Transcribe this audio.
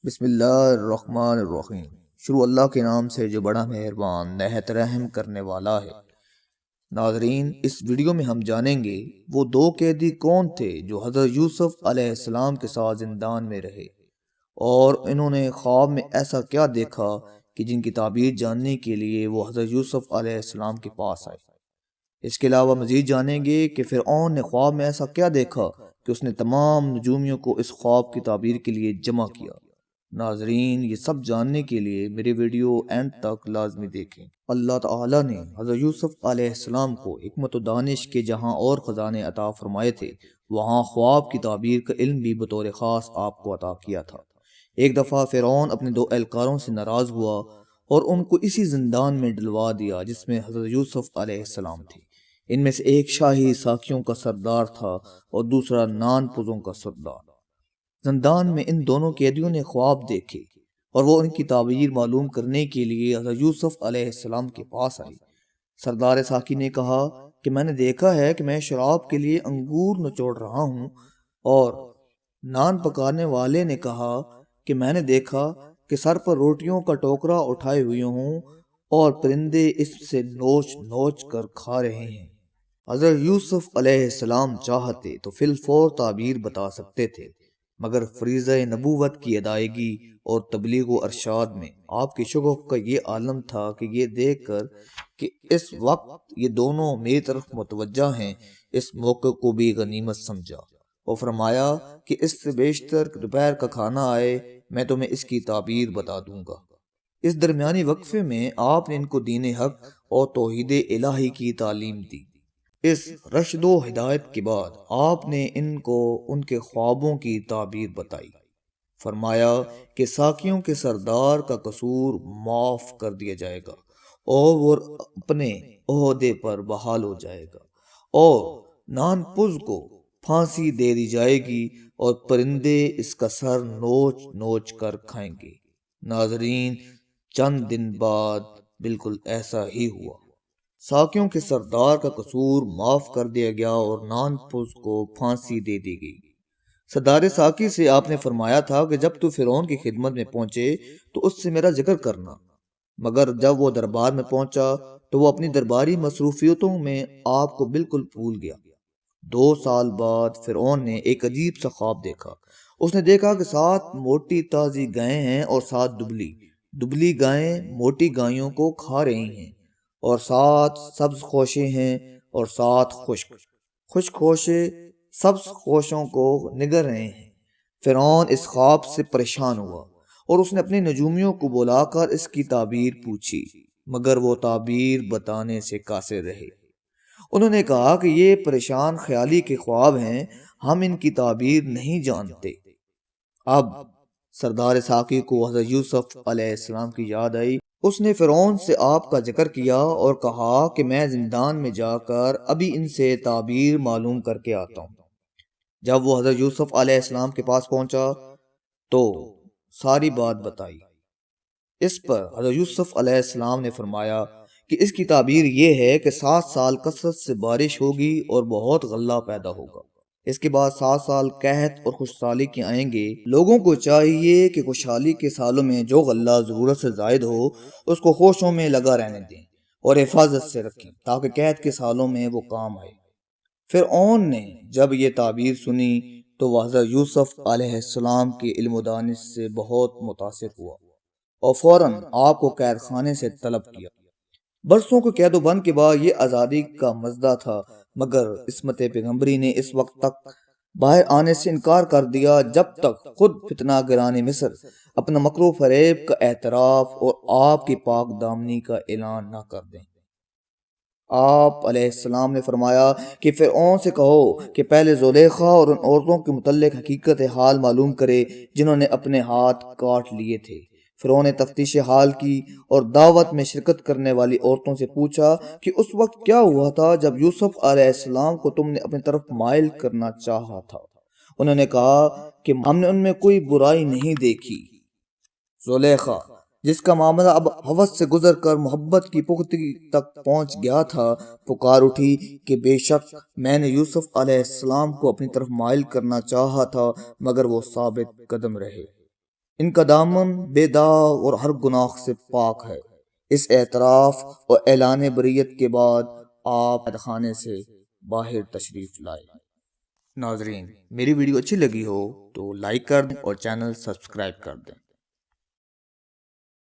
بسم اللہ الرحمن الرحیم۔ شروع اللہ کے نام سے جو بڑا مہربان نہایت رحم کرنے والا ہے۔ ناظرین، اس ویڈیو میں ہم جانیں گے وہ دو قیدی کون تھے جو حضرت یوسف علیہ السلام کے ساتھ زندان میں رہے، اور انہوں نے خواب میں ایسا کیا دیکھا کہ جن کی تعبیر جاننے کے لیے وہ حضرت یوسف علیہ السلام کے پاس آئے۔ اس کے علاوہ مزید جانیں گے کہ فرعون نے خواب میں ایسا کیا دیکھا کہ اس نے تمام نجومیوں کو اس خواب کی تعبیر کے لیے جمع کیا۔ ناظرین، یہ سب جاننے کے لیے میری ویڈیو اینڈ تک لازمی دیکھیں۔ اللہ تعالیٰ نے حضرت یوسف علیہ السلام کو حکمت و دانش کے جہاں اور خزانے عطا فرمائے تھے، وہاں خواب کی تعبیر کا علم بھی بطور خاص آپ کو عطا کیا تھا۔ ایک دفعہ فرعون اپنے دو اہلکاروں سے ناراض ہوا اور ان کو اسی زندان میں ڈلوا دیا جس میں حضرت یوسف علیہ السلام تھے۔ ان میں سے ایک شاہی ساکھیوں کا سردار تھا اور دوسرا نان پوزوں کا سردار۔ زندان میں ان دونوں قیدیوں نے خواب دیکھے اور وہ ان کی تعبیر معلوم کرنے کے لیے حضرت یوسف علیہ السلام کے پاس آئے۔ سردار ساکی نے کہا کہ میں نے دیکھا ہے کہ میں شراب کے لیے انگور نچوڑ رہا ہوں، اور نان پکانے والے نے کہا کہ میں نے دیکھا کہ سر پر روٹیوں کا ٹوکرا اٹھائے ہوئے ہوں اور پرندے اس سے نوچ نوچ کر کھا رہے ہیں۔ حضرت یوسف علیہ السلام چاہتے تو فی الفور تعبیر بتا سکتے تھے، مگر فریضہ نبوت کی ادائیگی اور تبلیغ و ارشاد میں آپ کی شگف کا یہ عالم تھا کہ یہ دیکھ کر کہ اس وقت یہ دونوں میری طرف متوجہ ہیں، اس موقع کو بھی غنیمت سمجھا اور فرمایا کہ اس سے بیشتر دوپہر کا کھانا آئے میں تمہیں اس کی تعبیر بتا دوں گا۔ اس درمیانی وقفے میں آپ نے ان کو دین حق اور توحید الہی کی تعلیم دی۔ اس رشد و ہدایت کے بعد آپ نے ان کو ان کے خوابوں کی تعبیر بتائی۔ فرمایا کہ ساکیوں کے سردار کا قصور معاف کر دیا جائے گا اور وہ اپنے عہدے پر بحال ہو جائے گا، اور نان پز کو پھانسی دے دی جائے گی اور پرندے اس کا سر نوچ نوچ کر کھائیں گے۔ ناظرین، چند دن بعد بالکل ایسا ہی ہوا۔ ساکیوں کے سردار کا قصور معاف کر دیا گیا اور نان پوز کو پھانسی دے دی گئی۔ سردار ساکی سے آپ نے فرمایا تھا کہ جب تو فرعون کی خدمت میں پہنچے تو اس سے میرا ذکر کرنا، مگر جب وہ دربار میں پہنچا تو وہ اپنی درباری مصروفیتوں میں آپ کو بالکل بھول گیا۔ 2 سال بعد فرعون نے ایک عجیب سا خواب دیکھا۔ اس نے دیکھا کہ 7 موٹی تازی گائیں ہیں اور 7 دبلی گائیں موٹی گایوں کو کھا رہی ہیں، اور 7 سبز خوشے ہیں اور 7 خشک خوشے سبز خوشوں کو نگر رہے ہیں۔ فرعون اس خواب سے پریشان ہوا اور اس نے اپنے نجومیوں کو بلا کر اس کی تعبیر پوچھی، مگر وہ تعبیر بتانے سے قاصر رہے۔ انہوں نے کہا کہ یہ پریشان خیالی کے خواب ہیں، ہم ان کی تعبیر نہیں جانتے۔ اب سردار ساکی کو حضرت یوسف علیہ السلام کی یاد آئی۔ اس نے فرعون سے آپ کا ذکر کیا اور کہا کہ میں زندان میں جا کر ابھی ان سے تعبیر معلوم کر کے آتا ہوں۔ جب وہ حضرت یوسف علیہ السلام کے پاس پہنچا تو ساری بات بتائی۔ اس پر حضرت یوسف علیہ السلام نے فرمایا کہ اس کی تعبیر یہ ہے کہ 7 سال کثرت سے بارش ہوگی اور بہت غلہ پیدا ہوگا۔ اس کے بعد 7 سال قحط اور خوشحالی کے آئیں گے۔ لوگوں کو چاہیے کہ خوشحالی کے سالوں میں جو غلہ ضرورت سے زائد ہو اس کو خوشوں میں لگا رہنے دیں اور حفاظت سے رکھیں تاکہ قحط کے سالوں میں وہ کام آئے۔ فرعون نے جب یہ تعبیر سنی تو وہ حضرت یوسف علیہ السلام کے علم و دانش سے بہت متاثر ہوا اور فوراً آپ کو قید خانے سے طلب کیا۔ برسوں کے قید و بند کے بعد یہ آزادی کا مزدہ تھا، مگر عصمت پیغمبری نے اس وقت تک باہر آنے سے انکار کر دیا جب تک خود فتنہ گران مصر اپنا مکر و فریب کا اعتراف اور آپ کی پاک دامنی کا اعلان نہ کر دیں۔ آپ علیہ السلام نے فرمایا کہ فرعون سے کہو کہ پہلے زلیخا اور ان عورتوں کے متعلق حقیقت حال معلوم کرے جنہوں نے اپنے ہاتھ کاٹ لیے تھے۔ فرعون نے تفتیش حال کی اور دعوت میں شرکت کرنے والی عورتوں سے پوچھا کہ اس وقت کیا ہوا تھا جب یوسف علیہ السلام کو تم نے اپنی طرف مائل کرنا چاہا تھا؟ انہوں نے کہا کہ ہم نے ان میں کوئی برائی نہیں دیکھی۔ زلیخا، جس کا معاملہ اب ہوس سے گزر کر محبت کی پختگی تک پہنچ گیا تھا، پکار اٹھی کہ بے شک میں نے یوسف علیہ السلام کو اپنی طرف مائل کرنا چاہا تھا، مگر وہ ثابت قدم رہے۔ ان کا دامن بے داغ اور ہر گناہ سے پاک ہے۔ اس اعتراف اور اعلان بریت کے بعد آپ قید خانے سے باہر تشریف لائے۔ ناظرین، میری ویڈیو اچھی لگی ہو تو لائک کر دیں اور چینل سبسکرائب کر دیں۔